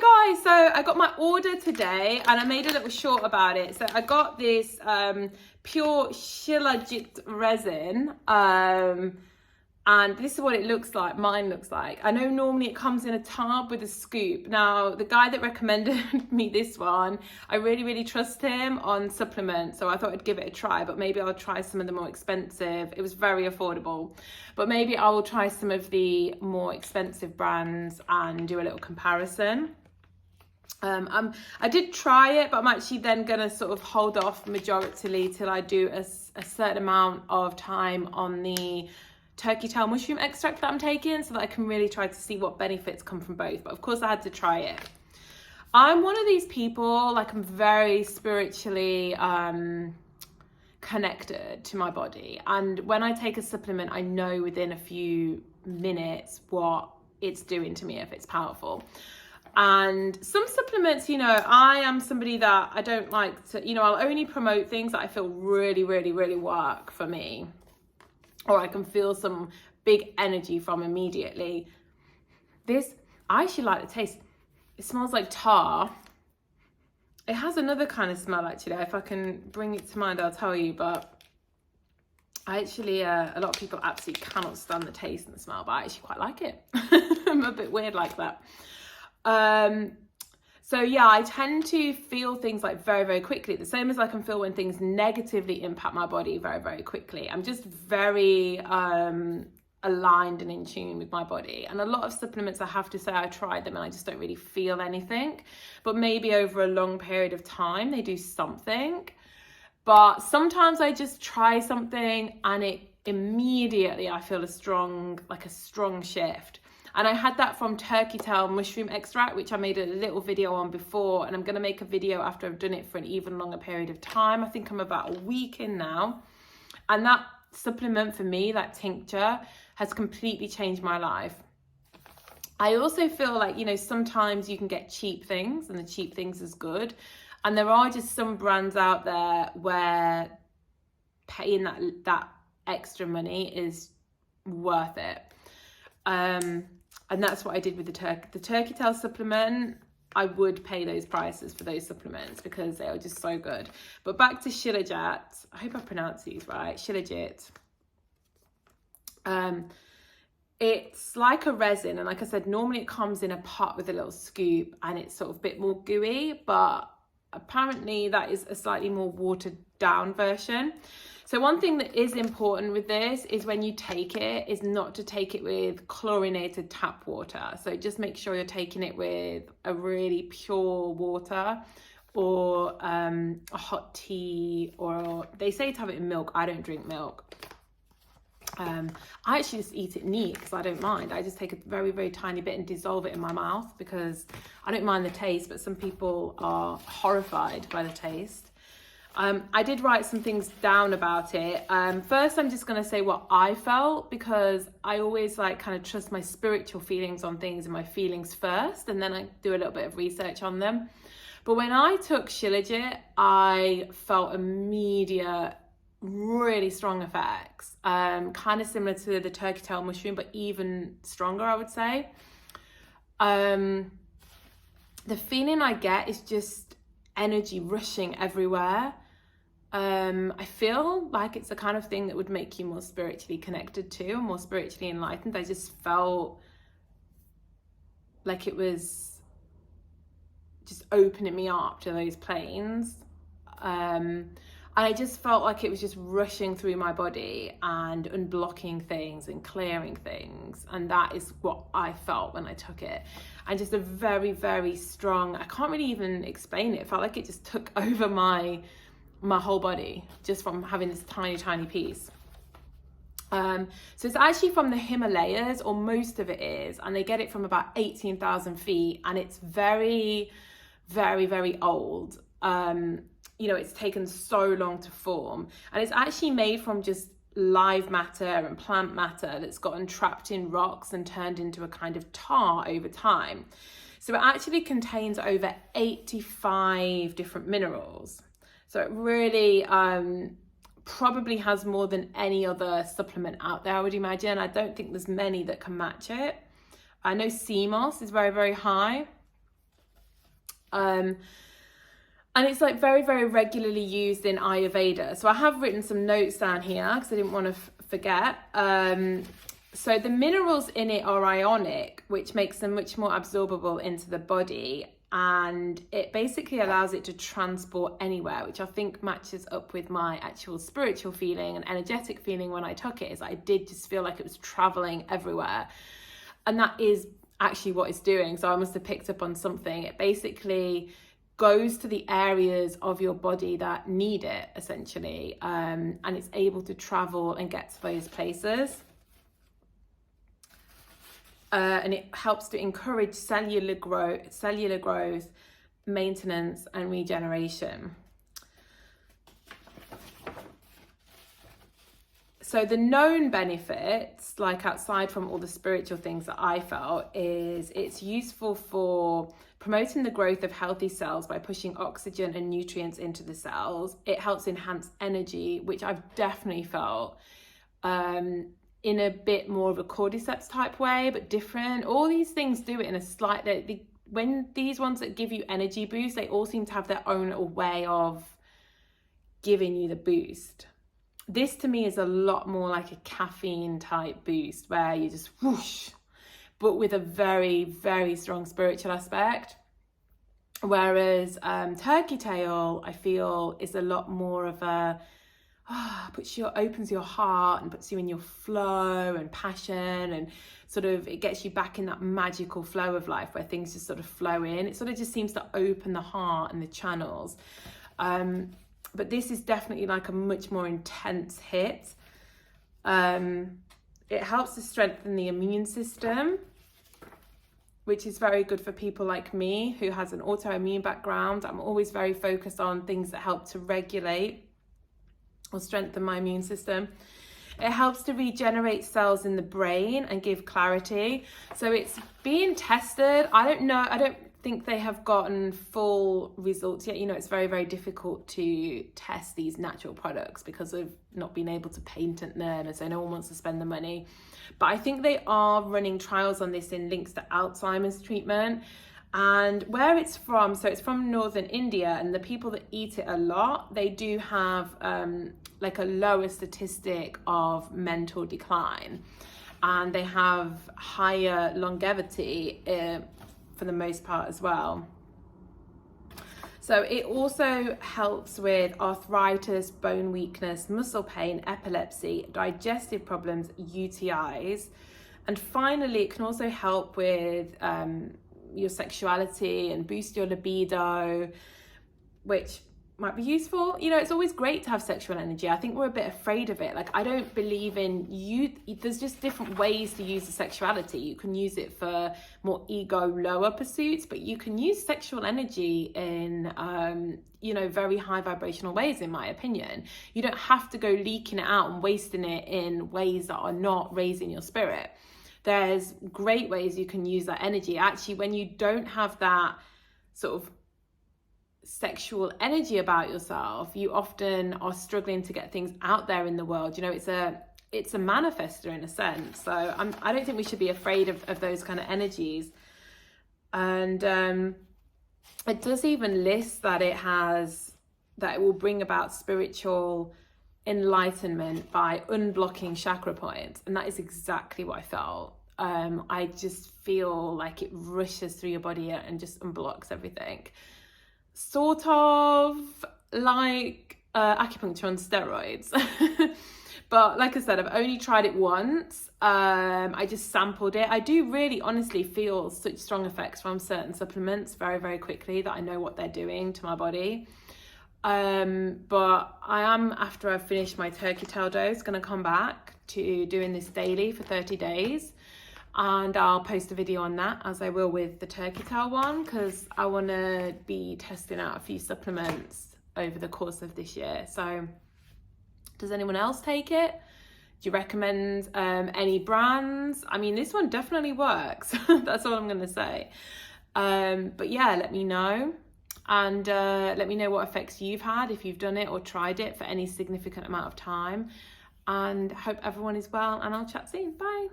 Hi guys, so I got my order today and I made a little short about it. So I got this pure Shilajit resin and this is what it looks like, mine looks like. I know normally it comes in a tub with a scoop. Now the guy that recommended me this one, I really trust him on supplements, so I thought I'd give it a try, but maybe I'll try some of the more expensive. It was very affordable, but maybe I will try some of the more expensive brands and do a little comparison. I did try it, but I'm actually then gonna sort of hold off majoritarily till I do a certain amount of time on the turkey tail mushroom extract that I'm taking, so that I can really try to see what benefits come from both. But of course I had to try it. I'm one of these people, like, I'm very spiritually connected to my body, and when I take a supplement I know within a few minutes what it's doing to me, if it's powerful. And some supplements, you know, I am somebody that I don't like to, you know, I'll only promote things that I feel really work for me, or I can feel some big energy from immediately. This, I actually like the taste. It smells like tar. It has another kind of smell actually. If I can bring it to mind, I'll tell you, but I actually, a lot of people absolutely cannot stand the taste and the smell, but I actually quite like it. I'm a bit weird like that. So yeah, I tend to feel things like very quickly, the same as I can feel when things negatively impact my body very quickly. I'm just very aligned and in tune with my body. And a lot of supplements, I have to say, I tried them and I just don't really feel anything, but maybe over a long period of time they do something. But sometimes I just try something and it immediately, I feel a strong shift. And I had that from turkey tail mushroom extract, which I made a little video on before, and I'm going to make a video after I've done it for an even longer period of time. I think I'm about a week in now, and that supplement for me, that tincture, has completely changed my life. I also feel like, you know, sometimes you can get cheap things and the cheap things is good, and there are just some brands out there where paying that extra money is worth it. And that's what I did with the turkey tail supplement. I would pay those prices for those supplements because they are just so good. But back to Shilajit. I hope I pronounced these right. Shilajit. It's like a resin, and like I said, normally it comes in a pot with a little scoop and it's sort of a bit more gooey, but apparently that is a slightly more watered down version. So one thing that is important with this is when you take it, is not to take it with chlorinated tap water. So just make sure you're taking it with a really pure water, or a hot tea, or they say to have it in milk. I don't drink milk. I actually just eat it neat because I don't mind. I just take a very tiny bit and dissolve it in my mouth because I don't mind the taste, but some people are horrified by the taste. I did write some things down about it. First, I'm just going to say what I felt, because I always like kind of trust my spiritual feelings on things and my feelings first, and then I do a little bit of research on them. But when I took Shilajit, I felt immediate, really strong effects, kind of similar to the turkey tail mushroom, but even stronger, I would say. The feeling I get is just energy rushing everywhere. I feel like it's the kind of thing that would make you more spiritually connected to and more spiritually enlightened. I just felt like it was just opening me up to those planes. And I just felt like it was just rushing through my body and unblocking things and clearing things. And that is what I felt when I took it. And just a very strong, I can't really even explain it. It felt like it just took over my whole body just from having this tiny piece. So it's actually from the Himalayas, or most of it is, and they get it from about 18,000 feet, and it's very old. You know, it's taken so long to form, and it's actually made from just live matter and plant matter that's gotten trapped in rocks and turned into a kind of tar over time. So it actually contains over 85 different minerals. So it really probably has more than any other supplement out there, I would imagine. I don't think there's many that can match it. I know sea moss is very high. And it's like very, very regularly used in Ayurveda. So I have written some notes down here because I didn't want to forget. So the minerals in it are ionic, which makes them much more absorbable into the body. And it basically allows it to transport anywhere, which I think matches up with my actual spiritual feeling and energetic feeling when I took it, is I did just feel like it was traveling everywhere. And that is actually what it's doing. So I must have picked up on something. It basically goes to the areas of your body that need it, essentially, and it's able to travel and get to those places. And it helps to encourage cellular growth, maintenance, and regeneration. So the known benefits, like outside from all the spiritual things that I felt, is it's useful for promoting the growth of healthy cells by pushing oxygen and nutrients into the cells. It helps enhance energy, which I've definitely felt in a bit more of a cordyceps type way, but different. All these things do it in a slight, when these ones that give you energy boost, they all seem to have their own little way of giving you the boost. This to me is a lot more like a caffeine type boost where you just whoosh, but with a very, very strong spiritual aspect. Whereas turkey tail, I feel, is a lot more of a opens your heart and puts you in your flow and passion, and sort of it gets you back in that magical flow of life where things just sort of flow in. It sort of just seems to open the heart and the channels. But this is definitely like a much more intense hit. It helps to strengthen the immune system, which is very good for people like me who has an autoimmune background. I'm always very focused on things that help to regulate or strengthen my immune system. It helps to regenerate cells in the brain and give clarity. So it's being tested. I don't think they have gotten full results yet. You know, it's very, very difficult to test these natural products because of not being able to patent them, and so no one wants to spend the money. But I think they are running trials on this in links to Alzheimer's treatment. And where it's from, so it's from northern India, and the people that eat it a lot, they do have like a lower statistic of mental decline, and they have higher longevity for the most part as well. So it also helps with arthritis, bone weakness, muscle pain, epilepsy, digestive problems, UTIs. And finally, it can also help with your sexuality and boost your libido, which might be useful. You know, it's always great to have sexual energy. I think we're a bit afraid of it. Like, I don't believe in there's just different ways to use the sexuality. You can use it for more ego, lower pursuits, but you can use sexual energy in very high vibrational ways, in my opinion. You don't have to go leaking it out and wasting it in ways that are not raising your spirit. There's great ways you can use that energy. Actually, when you don't have that sort of sexual energy about yourself, you often are struggling to get things out there in the world. You know, it's a manifester in a sense. So I don't think we should be afraid of those kind of energies. And it does even list that it will bring about spiritual enlightenment by unblocking chakra points, and that is exactly what I felt. I just feel like it rushes through your body and just unblocks everything, sort of like acupuncture on steroids. But like I said, I've only tried it once. I just sampled it. I do really honestly feel such strong effects from certain supplements very, very quickly that I know what they're doing to my body. But I am, after I've finished my turkey tail dose, going to come back to doing this daily for 30 days. And I'll post a video on that, as I will with the turkey tail one, because I want to be testing out a few supplements over the course of this year. So does anyone else take it? Do you recommend any brands? I mean, this one definitely works. That's all I'm going to say. But yeah, let me know. And let me know what effects you've had, if you've done it or tried it for any significant amount of time. And hope everyone is well, and I'll chat soon. Bye.